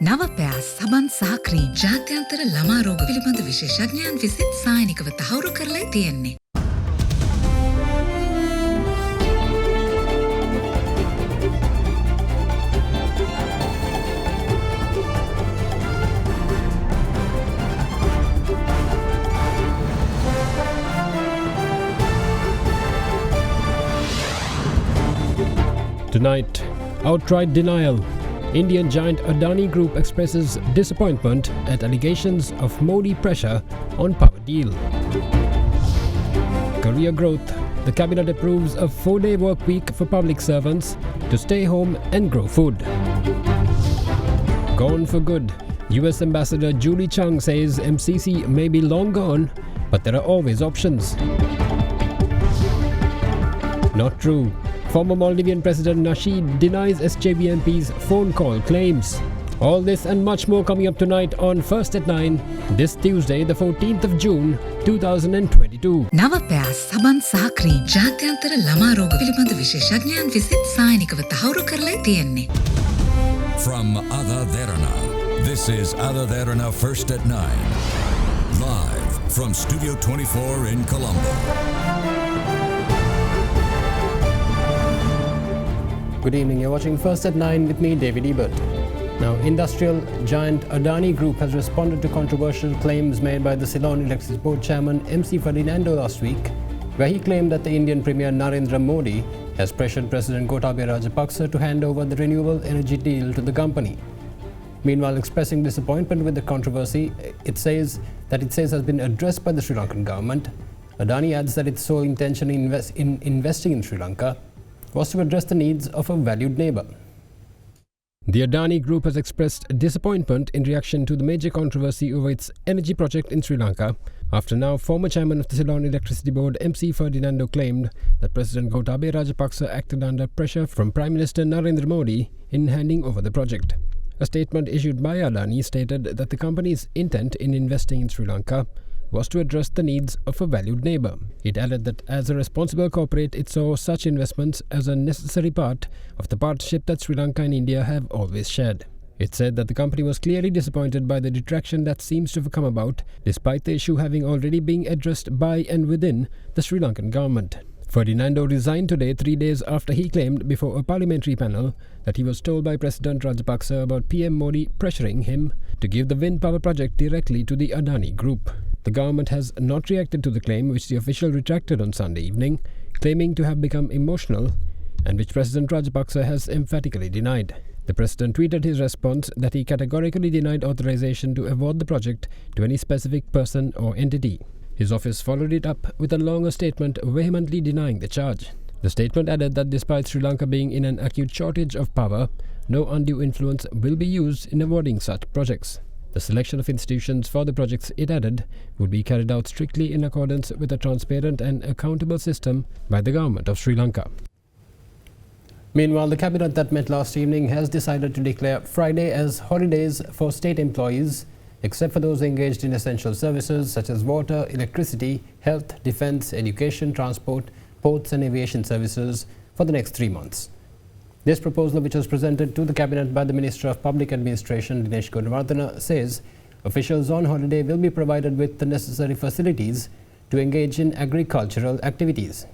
නවපෑස් සබන් සහ ක්‍රීම් ජාත්‍යන්තර ළමා රෝග පිළිබඳ විශේෂඥයන් විසින් සායනිකව තහවුරු කරලා තියෙන්නේ. Tonight, outright denial. Indian giant Adani Group expresses disappointment at allegations of Modi pressure on power deal. Career growth. The cabinet approves a 4-day work week for public servants to stay home and grow food. Gone for good. US Ambassador Julie Chung says MCC may be long gone, but there are always options. Not true. Former Maldivian President Nasheed denies SJVMP's phone call claims. All this and much more coming up tonight on First at 9, this Tuesday, the 14th of June, 2022. නවපෑස් සබන් සහ cream ජාත්‍යන්තර ළමා රෝග පිළිබඳ විශේෂඥයන් විසින් සායනිකව තහවුරු කරලා තියෙන්නේ. From AdaDerana, this is AdaDerana First at 9. Live from Studio 24 in Colombo. Good evening, you're watching First at 9 with me, David Ebert. Now, industrial giant Adani Group has responded to controversial claims made by the Ceylon Electricity Board chairman MC Ferdinando last week, where he claimed that the Indian Premier Narendra Modi has pressured President Gotabaya Rajapaksa to hand over the renewable energy deal to the company. Meanwhile, expressing disappointment with the controversy, it says has been addressed by the Sri Lankan government. Adani adds that its sole intention in investing in Sri Lanka was to address the needs of a valued neighbour. The Adani Group has expressed disappointment in reaction to the major controversy over its energy project in Sri Lanka, after now former chairman of the Ceylon Electricity Board MC Ferdinando claimed that President Gotabaya Rajapaksa acted under pressure from Prime Minister Narendra Modi in handing over the project. A statement issued by Adani stated that the company's intent in investing in Sri Lanka was to address the needs of a valued neighbour. It added that as a responsible corporate, it saw such investments as a necessary part of the partnership that Sri Lanka and India have always shared. It said that the company was clearly disappointed by the detraction that seems to have come about, despite the issue having already been addressed by and within the Sri Lankan government. Ferdinando resigned today, 3 days after he claimed before a parliamentary panel that he was told by President Rajapaksa about PM Modi pressuring him to give the wind power project directly to the Adani Group. The government has not reacted to the claim, which the official retracted on Sunday evening, claiming to have become emotional, and which President Rajapaksa has emphatically denied. The president tweeted his response that he categorically denied authorization to award the project to any specific person or entity. His office followed it up with a longer statement vehemently denying the charge. The statement added that despite Sri Lanka being in an acute shortage of power, no undue influence will be used in awarding such projects. The selection of institutions for the projects, it added, would be carried out strictly in accordance with a transparent and accountable system by the government of Sri Lanka. Meanwhile, the cabinet that met last evening has decided to declare Friday as holidays for state employees, except for those engaged in essential services such as water, electricity, health, defence, education, transport, ports and aviation services for the next 3 months. This proposal, which was presented to the Cabinet by the Minister of Public Administration, Dinesh Gunawardena, says officials on holiday will be provided with the necessary facilities to engage in agricultural activities.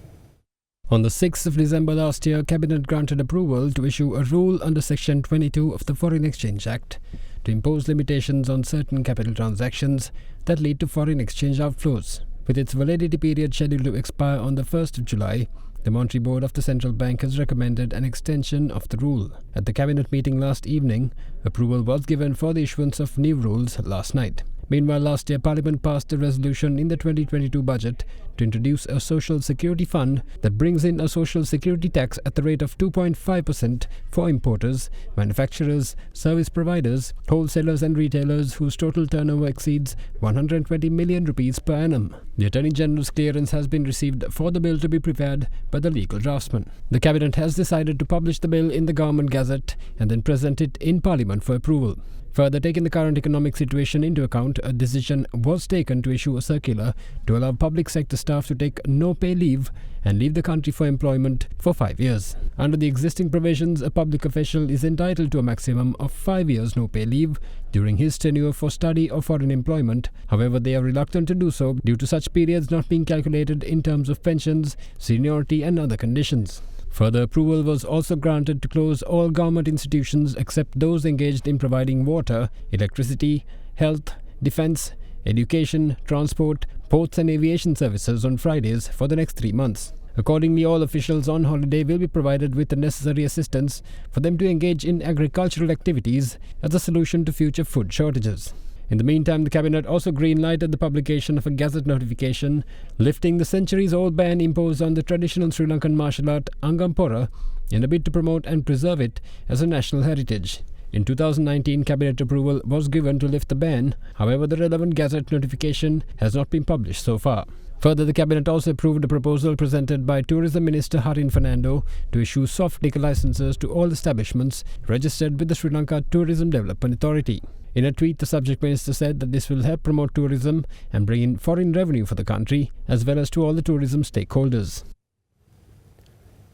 On the 6th of December last year, Cabinet granted approval to issue a rule under Section 22 of the Foreign Exchange Act to impose limitations on certain capital transactions that lead to foreign exchange outflows. With its validity period scheduled to expire on the 1st of July, the Monetary Board of the Central Bank has recommended an extension of the rule. At the Cabinet meeting last evening, approval was given for the issuance of new rules last night. Meanwhile, last year Parliament passed a resolution in the 2022 budget to introduce a social security fund that brings in a social security tax at the rate of 2.5% for importers, manufacturers, service providers, wholesalers and retailers whose total turnover exceeds 120 million rupees per annum. The Attorney General's clearance has been received for the bill to be prepared by the legal draftsman. The Cabinet has decided to publish the bill in the Government Gazette and then present it in Parliament for approval. Further, taking the current economic situation into account, a decision was taken to issue a circular to allow public sector staff to take no-pay leave and leave the country for employment for 5 years. Under the existing provisions, a public official is entitled to a maximum of 5 years no-pay leave during his tenure for study or foreign employment. However, they are reluctant to do so due to such periods not being calculated in terms of pensions, seniority and other conditions. Further approval was also granted to close all government institutions except those engaged in providing water, electricity, health, defence, education, transport, ports and aviation services on Fridays for the next 3 months. Accordingly, all officials on holiday will be provided with the necessary assistance for them to engage in agricultural activities as a solution to future food shortages. In the meantime, the Cabinet also green-lighted the publication of a Gazette notification lifting the centuries-old ban imposed on the traditional Sri Lankan martial art Angampora in a bid to promote and preserve it as a national heritage. In 2019, Cabinet approval was given to lift the ban. However, the relevant Gazette notification has not been published so far. Further, the Cabinet also approved a proposal presented by Tourism Minister Harin Fernando to issue soft liquor licenses to all establishments registered with the Sri Lanka Tourism Development Authority. In a tweet, the subject minister said that this will help promote tourism and bring in foreign revenue for the country, as well as to all the tourism stakeholders.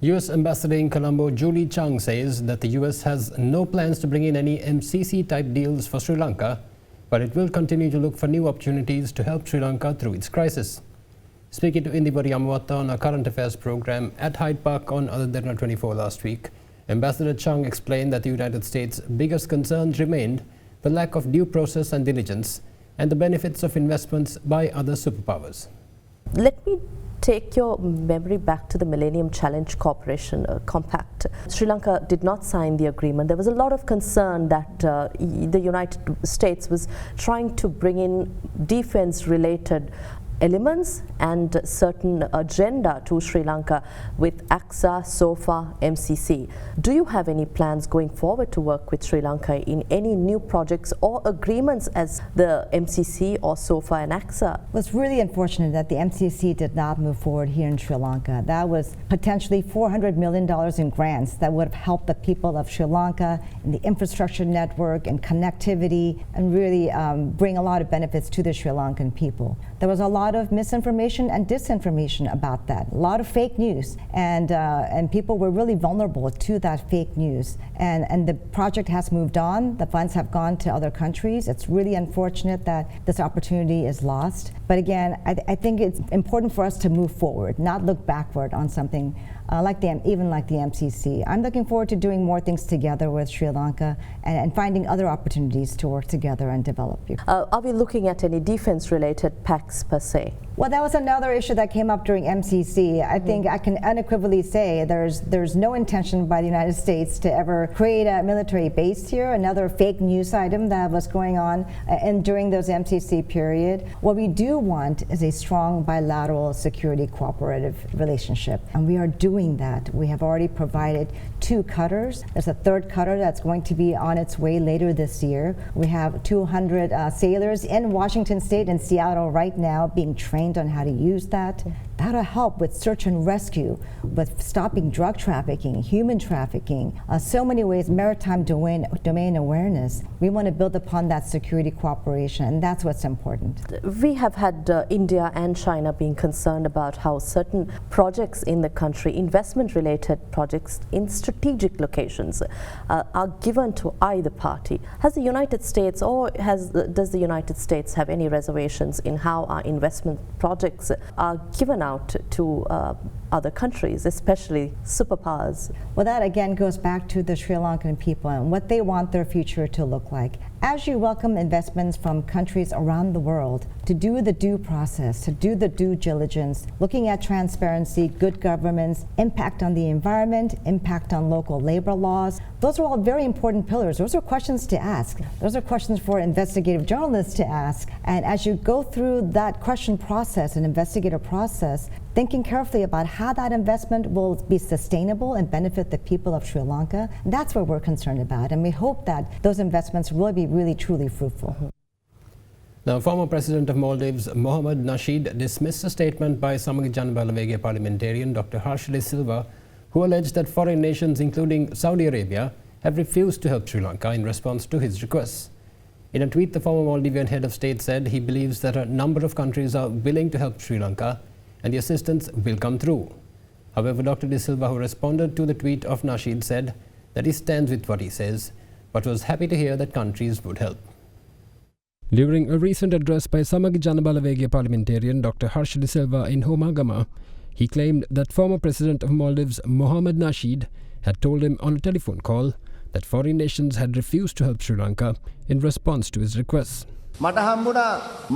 US Ambassador in Colombo Julie Chung says that the US has no plans to bring in any MCC-type deals for Sri Lanka, but it will continue to look for new opportunities to help Sri Lanka through its crisis. Speaking to Indibori Amawata on our current affairs program at Hyde Park on AdaDerana 24 last week, Ambassador Chung explained that the United States' biggest concerns remained the lack of due process and diligence and the benefits of investments by other superpowers. Let me take your memory back to the Millennium Challenge Corporation Compact. Sri Lanka did not sign the agreement. There was a lot of concern that the United States was trying to bring in defense-related elements and certain agenda to Sri Lanka with AXA, SOFA, MCC. Do you have any plans going forward to work with Sri Lanka in any new projects or agreements as the MCC or SOFA and AXA? It was really unfortunate that the MCC did not move forward here in Sri Lanka. That was potentially $400 million in grants that would have helped the people of Sri Lanka in the infrastructure network and connectivity and really bring a lot of benefits to the Sri Lankan people. There was a lot of misinformation and disinformation about that, a lot of fake news, and people were really vulnerable to that fake news. And the project has moved on. The funds have gone to other countries. It's really unfortunate that this opportunity is lost. But again, I think it's important for us to move forward, not look backward on something even like the MCC. I'm looking forward to doing more things together with Sri Lanka and finding other opportunities to work together and develop. Are we looking at any defense-related pacts per se? Well, that was another issue that came up during MCC. I think I can unequivocally say there's no intention by the United States to ever create a military base here, another fake news item that was going on during those MCC period. What we do want is a strong bilateral security cooperative relationship, and we are doing that. We have already provided 2 cutters. There's a 3rd cutter that's going to be on its way later this year. We have 200 sailors in Washington State and Seattle right now being trained on how to use that. That'll help with search and rescue, with stopping drug trafficking, human trafficking, so many ways, maritime domain awareness. We want to build upon that security cooperation, and that's what's important. We have had India and China being concerned about how certain projects in the country, investment-related projects in strategic locations, are given to either party. Has the United States does the United States have any reservations in how our investment projects are given out to other countries, especially superpowers? Well, that again goes back to the Sri Lankan people and what they want their future to look like. As you welcome investments from countries around the world, to do the due process, to do the due diligence, looking at transparency, good governance, impact on the environment, impact on local labor laws, those are all very important pillars. Those are questions to ask. Those are questions for investigative journalists to ask. And as you go through that question process and investigative process, thinking carefully about how that investment will be sustainable and benefit the people of Sri Lanka, that's what we're concerned about. And we hope that those investments will be really, truly fruitful. Now, former President of Maldives, Mohammad Nasheed, dismissed a statement by Samagi Janabalawege parliamentarian Dr. Harshile Silva, who alleged that foreign nations, including Saudi Arabia, have refused to help Sri Lanka in response to his requests. In a tweet, the former Maldivian head of state said he believes that a number of countries are willing to help Sri Lanka and the assistance will come through. However, Dr. De Silva, who responded to the tweet of Nasheed, said that he stands with what he says, but was happy to hear that countries would help. During a recent address by Samagi Janabalawegaya parliamentarian Dr. Harsh De Silva in Homagama, he claimed that former President of Maldives Mohamed Nasheed had told him on a telephone call that foreign nations had refused to help Sri Lanka in response to his requests. මට හම්බුණා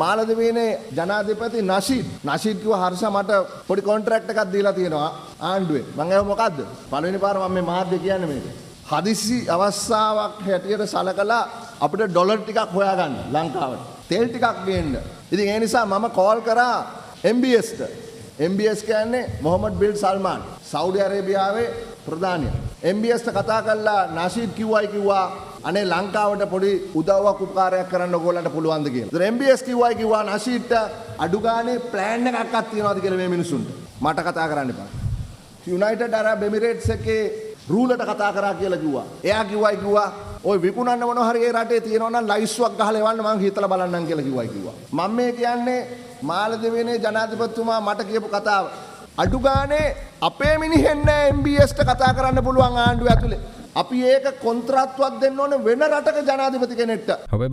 මාලදිවයිනේ ජනාධිපති නෂීඩ් කිව්වා හර්ෂ මට පොඩි contract එකක් දීලා තියෙනවා ආණ්ඩුවේ. මම ඒව මොකද්ද? පළවෙනි පාර මම මේ මාධ්‍ය කියන්නේ මේක. හදිසි අවස්ථාවක් හැටියට සලකලා අපිට ඩොලර් ටිකක් හොයාගන්න ලංකාවට. තෙල් ටිකක් ගේන්න. ඉතින් ඒ නිසා මම කෝල් කරා MBS ට. MBS කියන්නේ මොහමඩ් බින් සල්මාන් සෞදි අරේබියාවේ ප්‍රධානියා. MBS ට කතා කළා නෂීඩ් කිව්වා අනේ ලංකාවට පොඩි උදව්වක් උපකාරයක් කරන්න ඕගොල්ලන්ට පුළුවන්ද කියලා. ඒතර MBS කිව්වා නෂීඩ්ට අඩු ගානේ ප්ලෑන් එකක් තියෙනවද කියලා මේ මිනිසුන්ට. මට කතා කරන්න එපා. යුනයිටඩ් අරබ් එමිරේට්ස් එකේ රූලට කතා කරා කියලා කිව්වා. එයා කිව්වා ඔය විකුණන්න මොනවා හරි ඒ රටේ තියෙනවා නම් ලයිස්ට්ුවක් ගහලා එවන්න මම හිතලා බලන්නම් කියලා කිව්වා. මම මේ කියන්නේ මාලදිවයිනේ ජනාධිපතිතුමා මට කියපු කතාව. අඩු ගානේ අපේ මිනිහෙන්න MBS ට කතා කරන්න පුළුවන් ආණ්ඩුව ඇතුලේ. However,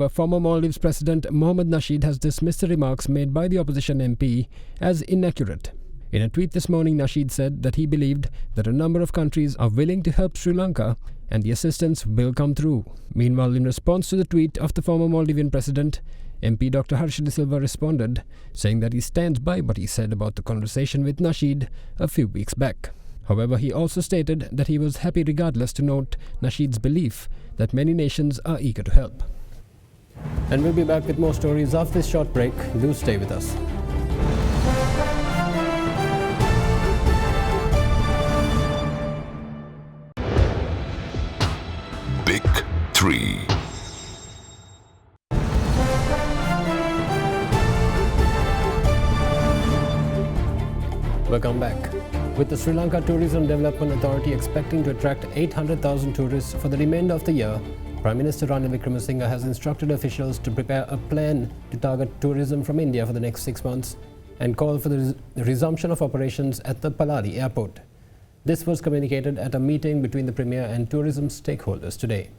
former Maldives President Mohamed Nasheed has dismissed the remarks made by the opposition MP as inaccurate. In a tweet this morning, Nasheed said that he believed that a number of countries are willing to help Sri Lanka and the assistance will come through. Meanwhile, in response to the tweet of the former Maldivian president, MP Dr. Harsh De Silva responded, saying that he stands by what he said about the conversation with Nasheed a few weeks back. However, he also stated that he was happy regardless to note Nasheed's belief that many nations are eager to help. And we'll be back with more stories after this short break. Do stay with us. Big 3. Welcome back. With the Sri Lanka Tourism Development Authority expecting to attract 800,000 tourists for the remainder of the year, Prime Minister Ranil Wickremesinghe has instructed officials to prepare a plan to target tourism from India for the next 6 months and call for the resumption of operations at the Paladi airport. This was communicated at a meeting between the Premier and tourism stakeholders today.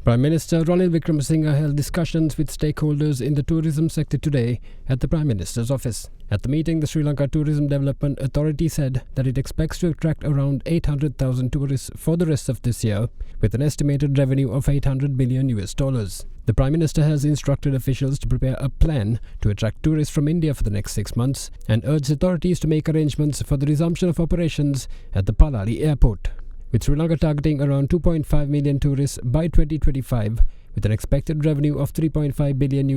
Prime Minister Ranil Wickremesinghe held discussions with stakeholders in the tourism sector today at the Prime Minister's office. At the meeting, the Sri Lanka Tourism Development Authority said that it expects to attract around 800,000 tourists for the rest of this year, with an estimated revenue of $800 billion. The Prime Minister has instructed officials to prepare a plan to attract tourists from India for the next 6 months and urged authorities to make arrangements for the resumption of operations at the Paladi airport. With Sri Lanka targeting around 2.5 million tourists by 2025, with an expected revenue of $3.5 billion,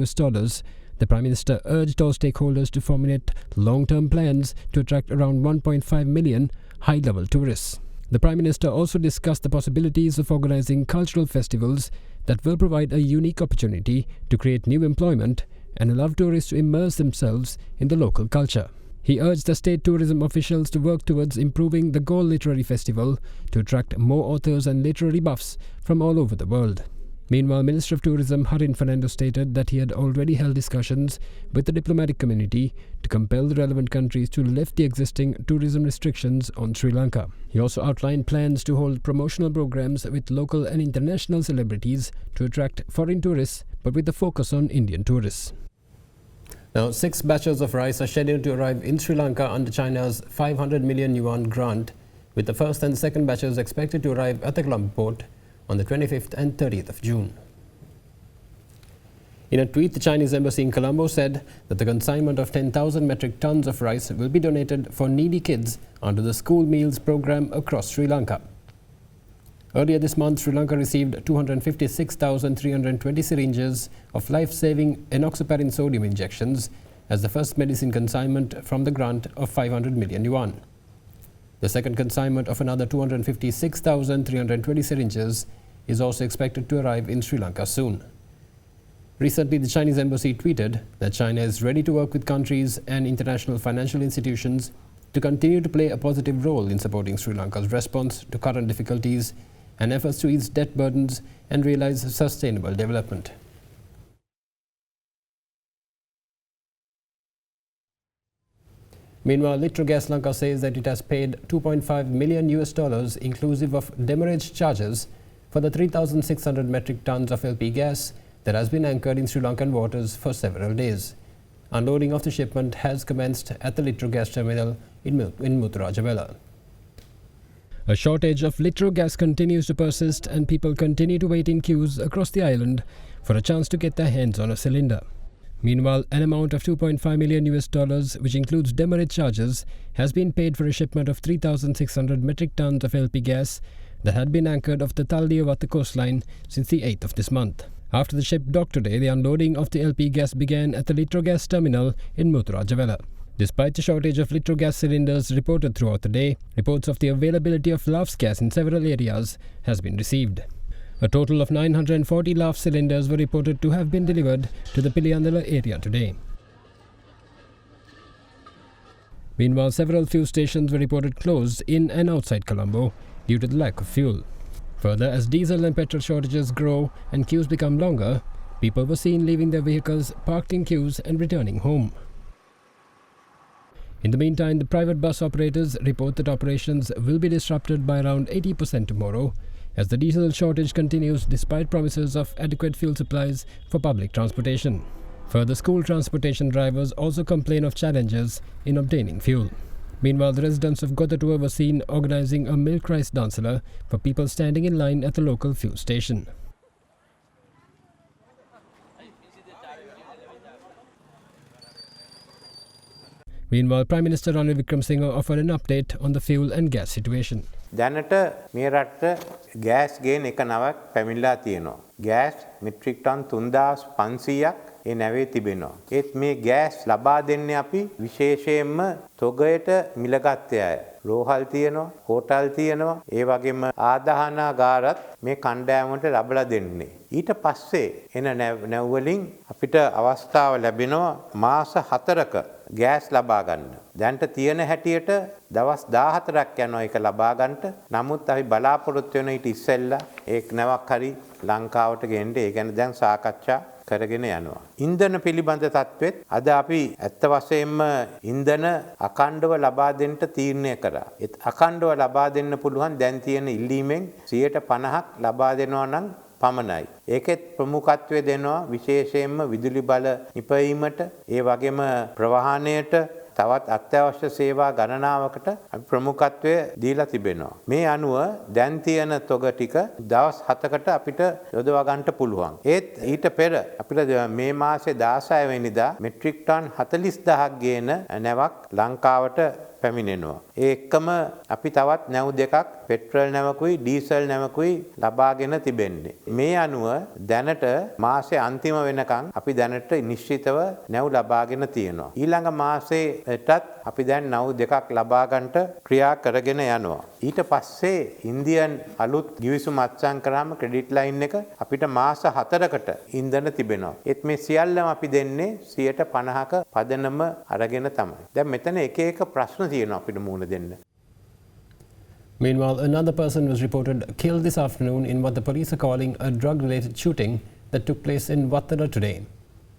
the Prime Minister urged all stakeholders to formulate long-term plans to attract around 1.5 million high-level tourists. The Prime Minister also discussed the possibilities of organizing cultural festivals that will provide a unique opportunity to create new employment and allow tourists to immerse themselves in the local culture. He urged the state tourism officials to work towards improving the Galle Literary Festival to attract more authors and literary buffs from all over the world. Meanwhile, Minister of Tourism Harin Fernando stated that he had already held discussions with the diplomatic community to compel the relevant countries to lift the existing tourism restrictions on Sri Lanka. He also outlined plans to hold promotional programs with local and international celebrities to attract foreign tourists, but with a focus on Indian tourists. Now, 6 batches of rice are scheduled to arrive in Sri Lanka under China's 500 million yuan grant, with the first and second batches expected to arrive at the Colombo port on the 25th and 30th of June. In a tweet, the Chinese embassy in Colombo said that the consignment of 10,000 metric tons of rice will be donated for needy kids under the school meals program across Sri Lanka. Earlier this month, Sri Lanka received 256,320 syringes of life-saving enoxaparin sodium injections as the first medicine consignment from the grant of 500 million yuan. The second consignment of another 256,320 syringes is also expected to arrive in Sri Lanka soon. Recently, the Chinese embassy tweeted that China is ready to work with countries and international financial institutions to continue to play a positive role in supporting Sri Lanka's response to current difficulties and efforts to ease debt burdens and realize sustainable development. Meanwhile, Litrogas Lanka says that it has paid $2.5 million inclusive of demurrage charges for the 3,600 metric tons of LP gas that has been anchored in Sri Lankan waters for several days. Unloading of the shipment has commenced at the Litrogas terminal in Mutturajavela. A shortage of Litro gas continues to persist and people continue to wait in queues across the island for a chance to get their hands on a cylinder. Meanwhile, an amount of $2.5 million, which includes demurrage charges, has been paid for a shipment of 3,600 metric tons of LP gas that had been anchored off the Taldiyawatha coastline since the 8th of this month. After the ship docked today, the unloading of the LP gas began at the Litro gas terminal in Mutturajavela. Despite the shortage of Litro gas cylinders reported throughout the day, reports of the availability of LAFS gas in several areas has been received. A total of 940 LAFS cylinders were reported to have been delivered to the Piliyandala area today. Meanwhile, several fuel stations were reported closed in and outside Colombo due to the lack of fuel. Further, as diesel and petrol shortages grow and queues become longer, people were seen leaving their vehicles parked in queues and returning home. In the meantime, the private bus operators report that operations will be disrupted by around 80% tomorrow as the diesel shortage continues despite promises of adequate fuel supplies for public transportation. Further, school transportation drivers also complain of challenges in obtaining fuel. Meanwhile, the residents of Gotatua were seen organizing a milk rice dancela for people standing in line at the local fuel station. Meanwhile, Prime Minister Ranil Wickremesinghe offered an update on the fuel and gas situation. දැනට මේ රටට gas ගේන එක නවක් පැමිණලා තියෙනවා. Gas metric ton 3500ක් ඒ නැවේ තිබෙනවා. ඒත් මේ gas ලබා දෙන්නේ අපි විශේෂයෙන්ම තොගයට මිලගත්තේ අය. රෝහල් තියෙනවා, හෝටල් තියෙනවා, ඒ වගේම ආදාහනාගාරත් මේ කණ්ඩායමට ලබලා දෙන්නේ. ඊට පස්සේ එන නැව් වලින් අපිට අවස්ථාව ලැබෙනවා මාස 4ක ගෑස් ලබා ගන්න. දැන්ට තියෙන හැටියට දවස් 14ක් යනවා ඒක ලබා ගන්නට. නමුත් අපි බලාපොරොත්තු වෙන ඊට ඉස්සෙල්ලා ඒක නැවක් හරි ලංකාවට ගෙන්න ඒ ගැන දැන් සාකච්ඡා කරගෙන යනවා. ඉන්ධන පිළිබඳ තත්ත්වෙත් අද අපි ඇත්ත වශයෙන්ම ඉන්ධන අඛණ්ඩව ලබා දෙන්න තීරණය කරා. ඒත් අඛණ්ඩව ලබා දෙන්න පුළුවන් දැන් තියෙන ඉල්ලීමෙන් 50%ක් ලබා දෙනවා නම් පමණයි. ඒකෙත් ප්‍රමුඛත්වය දෙනවා විශේෂයෙන්ම විදුලි බල නිපැයීමට ඒ වගේම ප්‍රවාහනයට තවත් අත්‍යවශ්‍ය සේවා ගණනාවකට අපි ප්‍රමුඛත්වය දීලා තිබෙනවා. මේ අනුව දැන් තියෙන තොග ටික දවස් 7කට අපිට යොදවා ගන්නට පුළුවන්. ඒත් ඊට පෙර අපිට මේ මාසේ 16 වෙනිදා මෙට්‍රික් ටන් 40000ක් ගේන නැවක් ලංකාවට පැමිණෙනවා. ඒ එක්කම අපි තවත් නැව් දෙකක් පෙට්‍රල් නැවකුයි ඩීසල් නැවකුයි ලබාගෙන තිබෙන්නේ. මේ අනුව දැනට මාසේ අන්තිම වෙනකන් අපි දැනට නිශ්චිතව නැව් ලබාගෙන තියෙනවා. ඊළඟ මාසේටත් අපි දැන් නැව් දෙකක් ලබා ගන්නට ක්‍රියා කරගෙන යනවා. ඊට පස්සේ ඉන්දියන් අලුත් ගිවිසුම අත්සන් කරාම ක්‍රෙඩිට් ලයින් එක අපිට මාස 4කට ඉන්ධන තිබෙනවා. ඒත් මේ සියල්ලම අපි දෙන්නේ 50%ක පදනම අරගෙන තමයි. දැන් මෙතන එක එක ප්‍රශ්න තියෙනවා අපිට මුහුණ දෙන්න. Meanwhile, another person was reported killed this afternoon in what the police are calling a drug-related shooting that took place in Wattala today.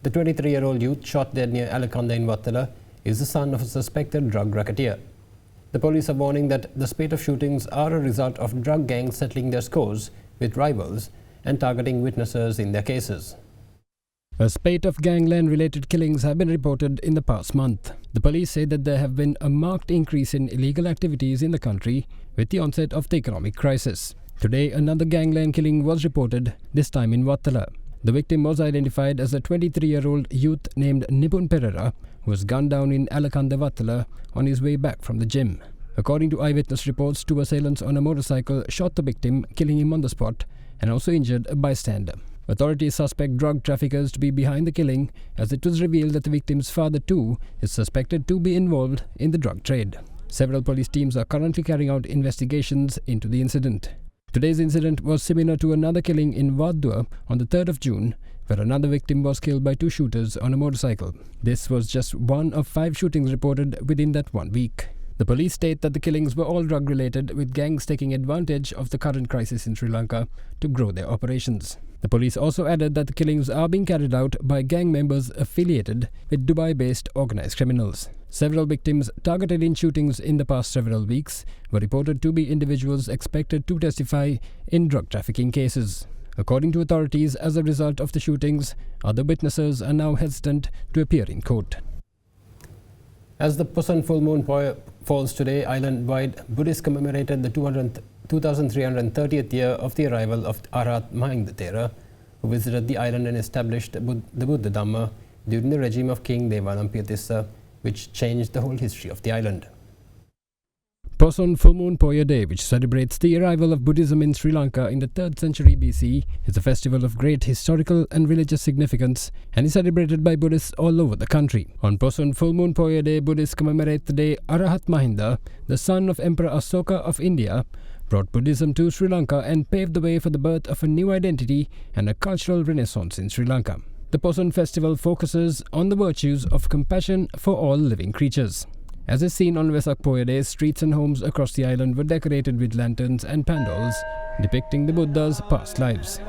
The 23-year-old youth shot dead near Alakanda in Wattala is the son of a suspected drug racketeer. The police are warning that the spate of shootings are a result of drug gangs settling their scores with rivals and targeting witnesses in their cases. A spate of gangland-related killings have been reported in the past month. The police say that there have been a marked increase in illegal activities in the country with the onset of the economic crisis. Today, another gangland killing was reported, this time in Wattala. The victim was identified as a 23-year-old youth named Nipun Perera, who was gunned down in Alakanda, Wattala on his way back from the gym. According to eyewitness reports, two assailants on a motorcycle shot the victim, killing him on the spot, and also injured a bystander. Authorities suspect drug traffickers to be behind the killing, as it was revealed that the victim's father too is suspected to be involved in the drug trade. Several police teams are currently carrying out investigations into the incident. Today's incident was similar to another killing in Wadua on the 3rd of June, where another victim was killed by two shooters on a motorcycle. This was just one of 5 shootings reported within that 1 week. The police state that the killings were all drug-related, with gangs taking advantage of the current crisis in Sri Lanka to grow their operations. The police also added that the killings are being carried out by gang members affiliated with Dubai-based organized criminals. Several victims targeted in shootings in the past several weeks were reported to be individuals expected to testify in drug trafficking cases. According to authorities, as a result of the shootings, other witnesses are now hesitant to appear in court. As the Pusan full moon falls today, island-wide Buddhists commemorated the 2330th year of the arrival of Arahat Mahinda, who visited the island and established the Buddha Dhamma during the regime of King Devanampiya, which changed the whole history of the island. Pusan Full Moon Poya Day, which celebrates the arrival of Buddhism in Sri Lanka in the 3rd century BC, is a festival of great historical and religious significance and is celebrated by Buddhists all over the country. On Pusan Full Moon Poya Day, Buddhists commemorate the day Arahat Mahinda, the son of Emperor Asoka of India, brought Buddhism to Sri Lanka and paved the way for the birth of a new identity and a cultural renaissance in Sri Lanka. The Pusan festival focuses on the virtues of compassion for all living creatures. As is seen on Vesak Poya Day, streets and homes across the island were decorated with lanterns and pandals depicting the Buddha's past lives.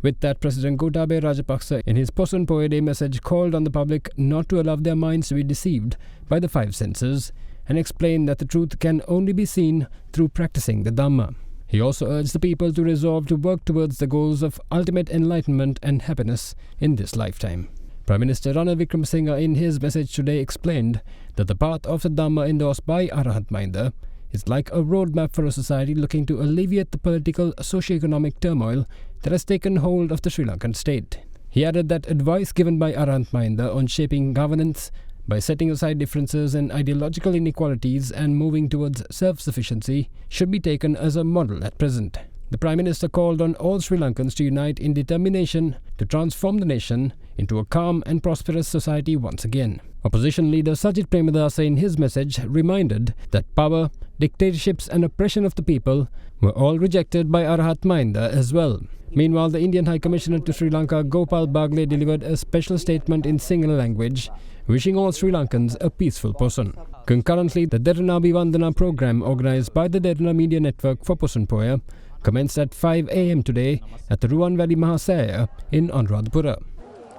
With that, President Gotabaya Rajapaksa in his Pusan Poya Day message called on the public not to allow their minds to be deceived by the five senses and explained that the truth can only be seen through practicing the Dhamma. He also urged the people to resolve to work towards the goals of ultimate enlightenment and happiness in this lifetime. Prime Minister Ranil Wickremesinghe in his message today explained that the path of the Dhamma endorsed by Arahat Mahinda is like a roadmap for a society looking to alleviate the political socio-economic turmoil that has taken hold of the Sri Lankan state. He added that advice given by Arahat Mahinda on shaping governance by setting aside differences and ideological inequalities and moving towards self-sufficiency should be taken as a model at present. The Prime Minister called on all Sri Lankans to unite in determination to transform the nation into a calm and prosperous society once again. Opposition leader Sajit Premadasa in his message reminded that power, dictatorships and oppression of the people were all rejected by Arahat Mahinda as well. Meanwhile, the Indian High Commissioner to Sri Lanka, Gopal Bagle, delivered a special statement in Sinhala language, wishing all Sri Lankans a peaceful Pusan. Concurrently, the Derana Vandana program organised by the Derana Media Network for Pusan Poya commenced at 5 a.m. today at the Ruwan Valley Mahasaya in Anuradhapura.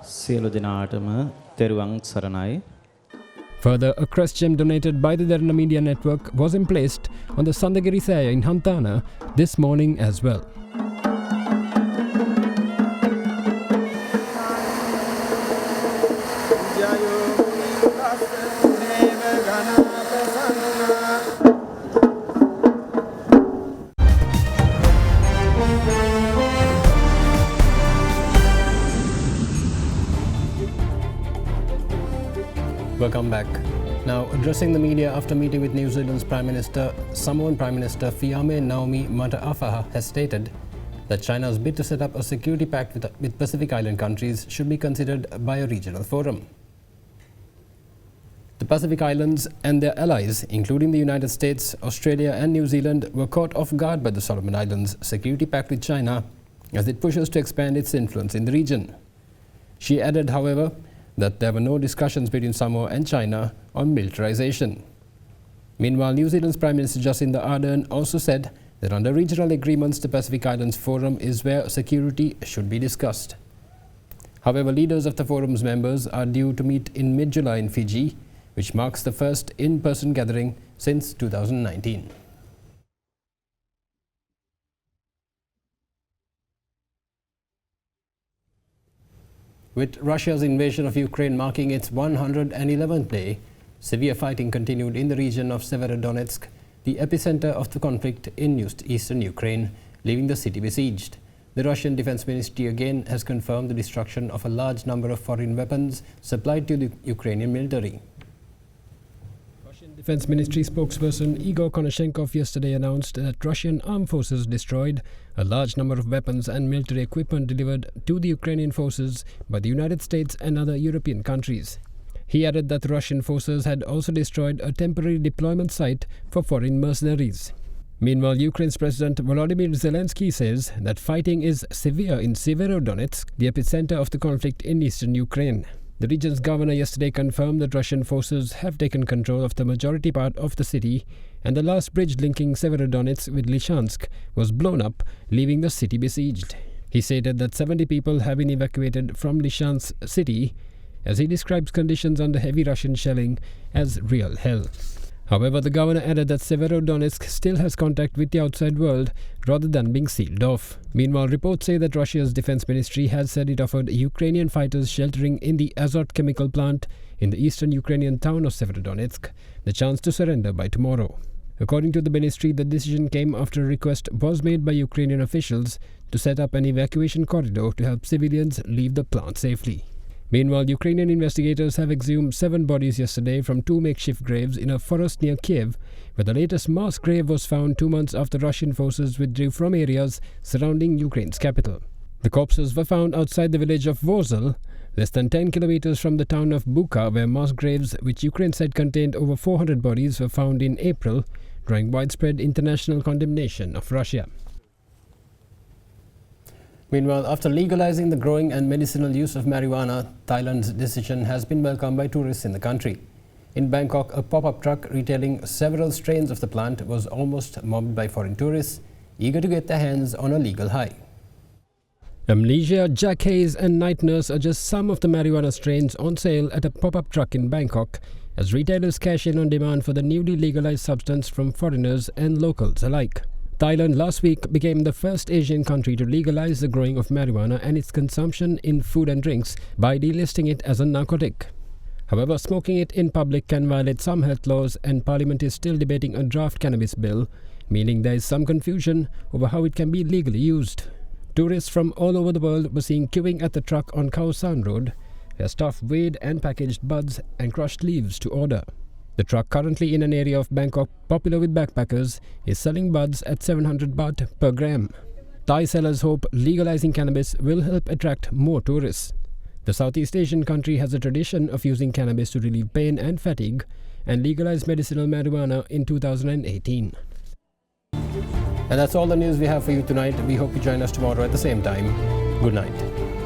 සියලු දෙනාටම තෙරුවන් සරණයි. Further, a crest gem donated by the Derana Media Network was emplaced on the Sandagiri Saya in Hantana this morning as well. Welcome back. Now, addressing the media after meeting with New Zealand's Samoan Prime Minister Fiame Naomi Mata'afaha has stated that China's bid to set up a security pact with Pacific Island countries should be considered by a regional forum. The Pacific Islands and their allies, including the United States, Australia and New Zealand, were caught off guard by the Solomon Islands' security pact with China as it pushes to expand its influence in the region. She added, however, that there were no discussions between Samoa and China on militarization. Meanwhile, New Zealand's Prime Minister Jacinda Ardern also said that under regional agreements, the Pacific Islands Forum is where security should be discussed. However, leaders of the forum's members are due to meet in mid-July in Fiji, which marks the first in-person gathering since 2019. With Russia's invasion of Ukraine marking its 111th day, severe fighting continued in the region of Severodonetsk, the epicenter of the conflict in eastern Ukraine, leaving the city besieged. The Russian Defense Ministry again has confirmed the destruction of a large number of foreign weapons supplied to the Ukrainian military. Russian Defense Ministry spokesperson Igor Konashenkov yesterday announced that Russian armed forces destroyed a large number of weapons and military equipment delivered to the Ukrainian forces by the United States and other European countries. He added that the Russian forces had also destroyed a temporary deployment site for foreign mercenaries. Meanwhile, Ukraine's President Volodymyr Zelensky says that fighting is severe in Severodonetsk, the epicenter of the conflict in eastern Ukraine. The region's governor yesterday confirmed that Russian forces have taken control of the majority part of the city, and the last bridge linking Severodonetsk with Lysychansk was blown up, leaving the city besieged. He stated that 70 people have been evacuated from Lysychansk city, as he describes conditions under heavy Russian shelling as real hell. However, the governor added that Severodonetsk still has contact with the outside world rather than being sealed off. Meanwhile, reports say that Russia's defense ministry has said it offered Ukrainian fighters sheltering in the Azot chemical plant in the eastern Ukrainian town of Severodonetsk the chance to surrender by tomorrow. According to the ministry, the decision came after a request was made by Ukrainian officials to set up an evacuation corridor to help civilians leave the plant safely. Meanwhile, Ukrainian investigators have exhumed 7 bodies yesterday from 2 makeshift graves in a forest near Kiev, where the latest mass grave was found 2 months after Russian forces withdrew from areas surrounding Ukraine's capital. The corpses were found outside the village of Vorzel, less than 10 kilometers from the town of Bucha, where mass graves, which Ukraine said contained over 400 bodies, were found in April, drawing widespread international condemnation of Russia. Meanwhile, after legalizing the growing and medicinal use of marijuana, Thailand's decision has been welcomed by tourists in the country. In Bangkok, a pop-up truck retailing several strains of the plant was almost mobbed by foreign tourists, eager to get their hands on a legal high. Amnesia, Jack Haze and Night Nurse are just some of the marijuana strains on sale at a pop-up truck in Bangkok, as retailers cash in on demand for the newly legalized substance from foreigners and locals alike. Thailand last week became the first Asian country to legalize the growing of marijuana and its consumption in food and drinks by delisting it as a narcotic. However, smoking it in public can violate some health laws, and Parliament is still debating a draft cannabis bill, meaning there is some confusion over how it can be legally used. Tourists from all over the world were seen queuing at the truck on Khao San Road, where staff weighed and packaged buds and crushed leaves to order. The truck, currently in an area of Bangkok popular with backpackers, is selling buds at 700 baht per gram. Thai sellers hope legalizing cannabis will help attract more tourists. The Southeast Asian country has a tradition of using cannabis to relieve pain and fatigue, and legalized medicinal marijuana in 2018. And that's all the news we have for you tonight. We hope you join us tomorrow at the same time. Good night.